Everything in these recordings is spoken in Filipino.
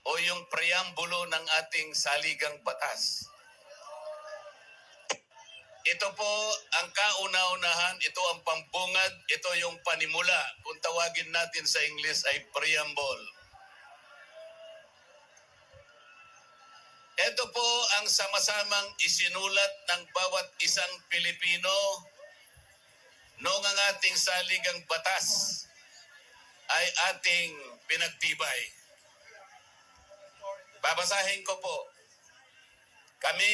o yung preambulo ng ating saligang batas. Ito po ang kauna-unahan, ito ang pambungad, ito yung panimula. Kung tawagin natin sa English ay preamble. Ito po ang sama-samang isinulat ng bawat isang Pilipino noong ang ating saligang batas ay ating pinagtibay. Babasahin ko po. Kami,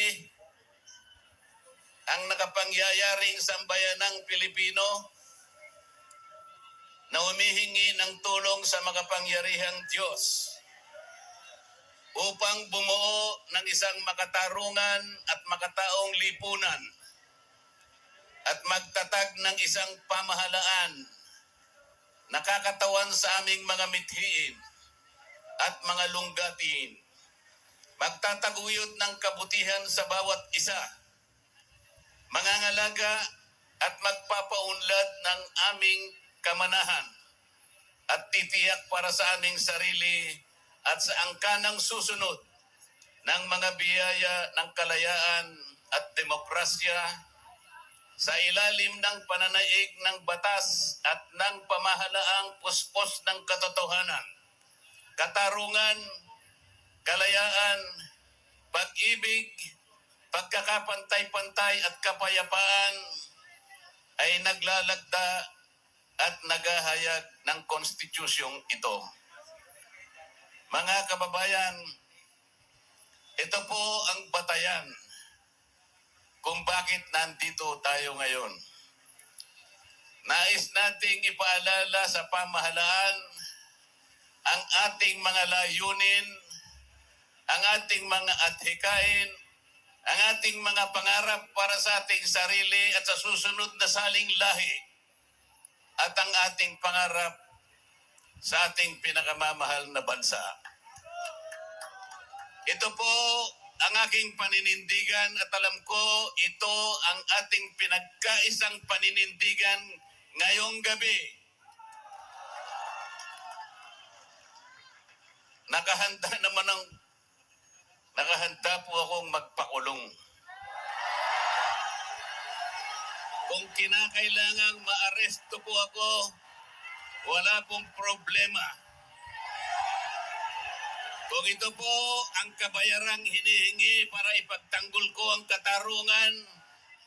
ang nakapangyayaring sambayanang Pilipino na humihingi ng tulong sa makapangyarihang Diyos upang bumuo ng isang makatarungan at makataong lipunan at magtatag ng isang pamahalaan nakakatawan sa aming mga mithiin at mga lunggatin. Magtataguyod ng kabutihan sa bawat isa, mangangalaga at magpapaunlad ng aming kamanahan at titiyak para sa aming sarili at sa angkanang susunod ng mga biyaya ng kalayaan at demokrasya sa ilalim ng pananaig ng batas at ng pamahalaang puspos ng katotohanan, katarungan, kalayaan, pag-ibig, pagkakapantay-pantay at kapayapaan ay naglalagda at naghahayag ng konstitusyong ito. Mga kababayan, ito po ang batayan kung bakit nandito tayo ngayon. Nais nating ipaalala sa pamahalaan ang ating mga layunin, ang ating mga adhikain, ang ating mga pangarap para sa ating sarili at sa susunod na saling lahi, at ang ating pangarap sa ating pinakamamahal na bansa. Ito po ang aking paninindigan at alam ko ito ang ating pinagkaisang paninindigan ngayong gabi. Nakahanda po akong magpakulong. Kung kinakailangang maaresto po ako, wala pong problema. Kung ito po ang kabayarang hinihingi para ipagtanggol ko ang katarungan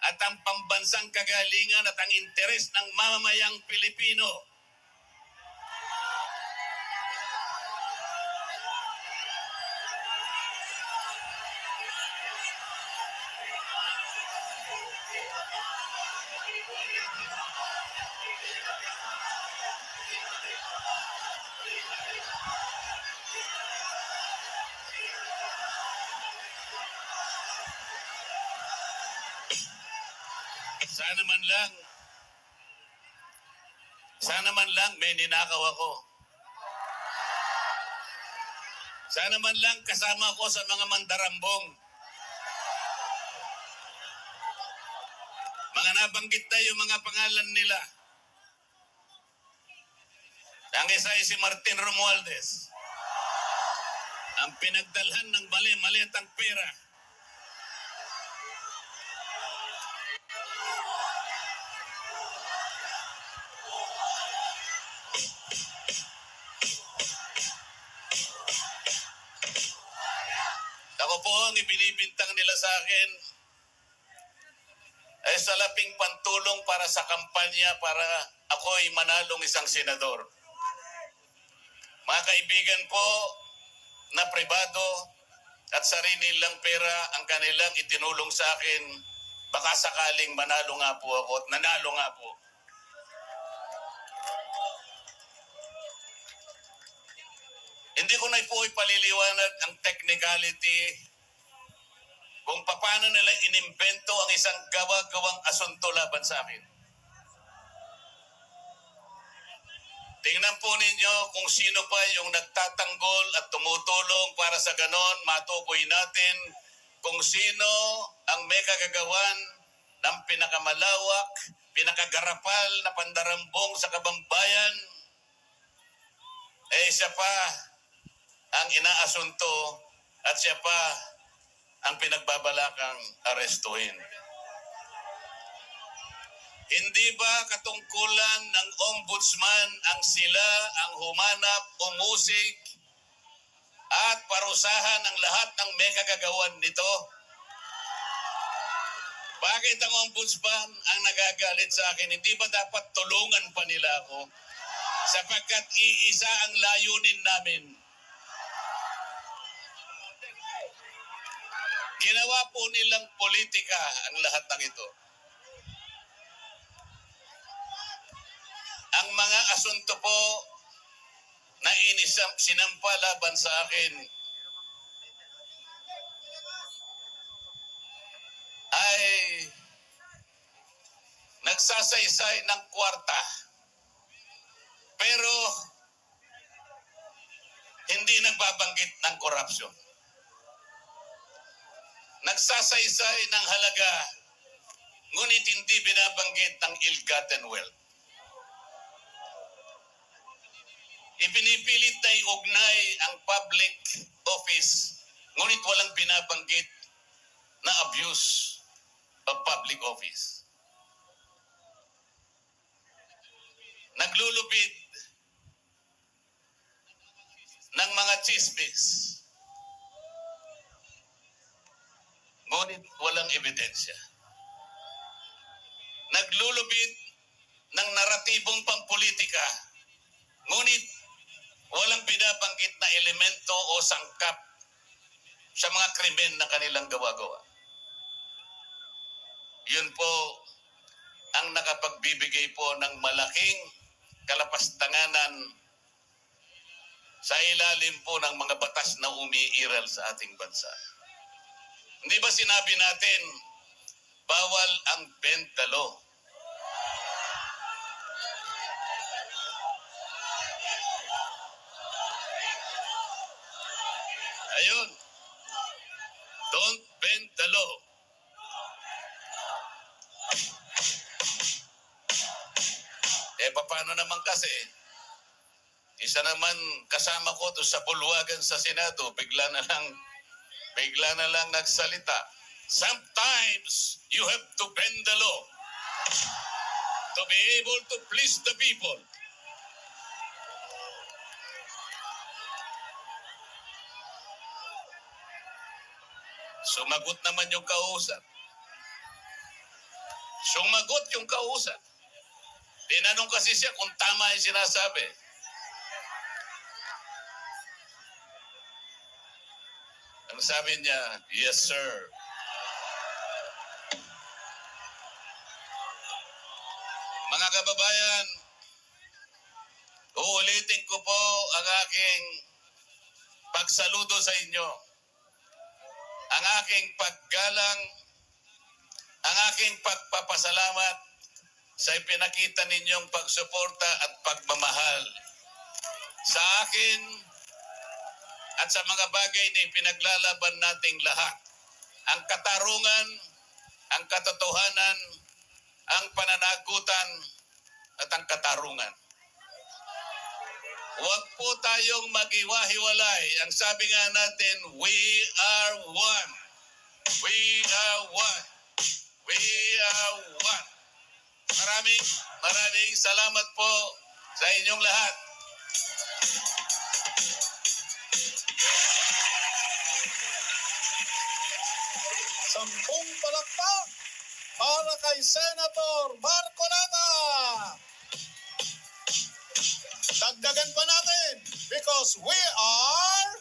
at ang pambansang kagalingan at ang interes ng mamamayang Pilipino, sana man lang may ninakaw ako. Sana man lang kasama ko sa mga mandarambong. Mga nabanggit na yung mga pangalan nila. Ang isa ay si Martin Romualdez. Ang pinagdalhan ng mali-malitang pera. Ako po ang ibinibintang nila sa akin ay salaping pantulong para sa kampanya para ako'y manalong isang senador. Mga kaibigan po na pribado at sarili lang pera ang kanilang itinulong sa akin, baka sakaling manalo nga po ako at nanalo nga po. Hindi ko na po ipaliliwanag ang technicality kung paano nila inimbento ang isang gawa-gawang asunto laban sa akin. Tingnan po ninyo kung sino pa yung nagtatanggol at tumutulong para sa ganon, matukoy natin kung sino ang may kagagawan ng pinakamalawak, pinakagarapal na pandarambong sa kabambayan. Eh siya pa ang inaasunto at siya pa ang pinagbabalakang arestuhin. Hindi ba katungkulan ng ombudsman ang sila ang humanap, umusig at parusahan ang lahat ng may kagagawan nito? Bakit ang ombudsman ang nagagalit sa akin? Hindi ba dapat tulungan pa nila ako? Sapagkat iisa ang layunin namin. Ginawa po nilang politika ang lahat ng ito. Ang mga asunto po na sinampa laban sa akin ay nagsasaysay ng kwarta. Pero hindi nagbabanggit ng korupsyon. Nagsasaysay ng halaga, ngunit hindi binabanggit ng ill-gotten wealth. Ipinipilit na iugnay ang public office, ngunit walang binabanggit na abuse of public office. Naglulupit ng mga chismis, ngunit walang ebidensya. Naglulupit ng naratibong pampolitika, ngunit walang binabanggit na elemento o sangkap sa mga krimen na kanilang gawa-gawa. Yun po ang nakapagbibigay po ng malaking kalapastanganan sa ilalim po ng mga batas na umiiral sa ating bansa. Hindi ba sinabi natin, bawal ang bentalo? Ayun. Don't bend the law. Paano naman kasi? Isa naman kasama ko doon sa bulwagan sa Senado, bigla na lang nagsalita. Sometimes you have to bend the law to be able to please the people. Sumagot naman yung kausap. Tinanong kasi siya kung tama yung sinasabi. Ang sabi niya, yes sir. Mga kababayan, uulitin ko po ang aking pagsaludo sa inyo. Ang aking paggalang, ang aking pagpapasalamat sa ipinakita ninyong pagsuporta at pagmamahal sa akin at sa mga bagay na ipinaglalaban nating lahat. Ang katarungan, ang katotohanan, ang pananagutan at ang katarungan. Huwag po tayong maghiwa-hiwalay. Ang sabi nga natin, we are one. We are one. We are one. Maraming salamat po sa inyong lahat. Sampung palakpak para kay Senator Marcoleta. Dagdagan pa natin because we are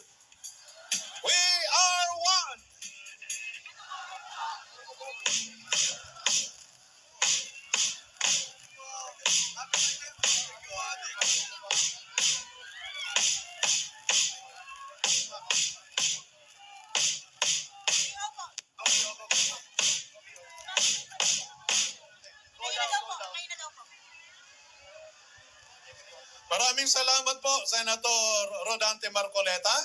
one. Maraming salamat po, Senator Rodante Marcoleta.